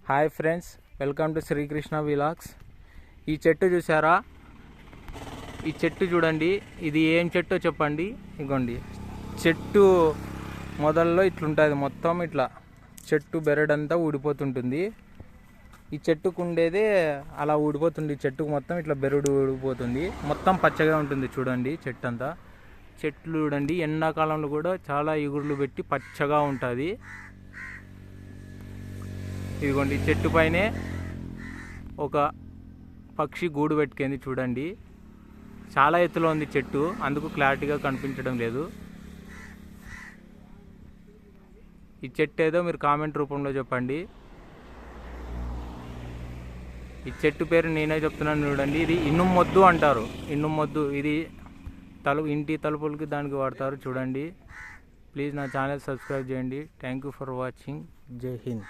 Hi friends, welcome to Srikrishna vlogs. ఈ చెట్టు చూసారా? ఈ చెట్టు చూడండి. ఇది ఏం చెట్టో చెప్పండి. ఇగోండి, చెట్టు మొదల్లో ఇట్లుంటుంది. మొత్తం ఇట్లా చెట్టు బెరడంతా ఊడిపోతుంటుంది. ఈ చెట్టుకు ఉండేదే అలా ఊడిపోతుంది. చెట్టుకు మొత్తం ఇట్లా బెరడు ఊడిపోతుంది. మొత్తం పచ్చగా ఉంటుంది చూడండి చెట్టు అంతా. చెట్లు చూడండి, ఎండాకాలంలో కూడా చాలా ఇగుర్లు పెట్టి పచ్చగా ఉంటుంది. ఇదిగోండి, చెట్టు పైనే ఒక పక్షి గూడు పెట్టుకుంది చూడండి. చాలా ఎత్తులో ఉంది చెట్టు, అందుకు క్లారిటీగా కనిపించడం లేదు. ఈ చెట్టు ఏదో మీరు కామెంట్ రూపంలో చెప్పండి. ఈ చెట్టు పేరు నేనే చెప్తున్నాను చూడండి. ఇది ఇనుము మొద్దు అంటారు. ఇనుము మొద్దు ఇది ఇంటి తలుపులకి దానికి వాడతారు చూడండి. ప్లీజ్ నా ఛానల్ సబ్స్క్రైబ్ చేయండి. Thank you for watching. జై హింద్.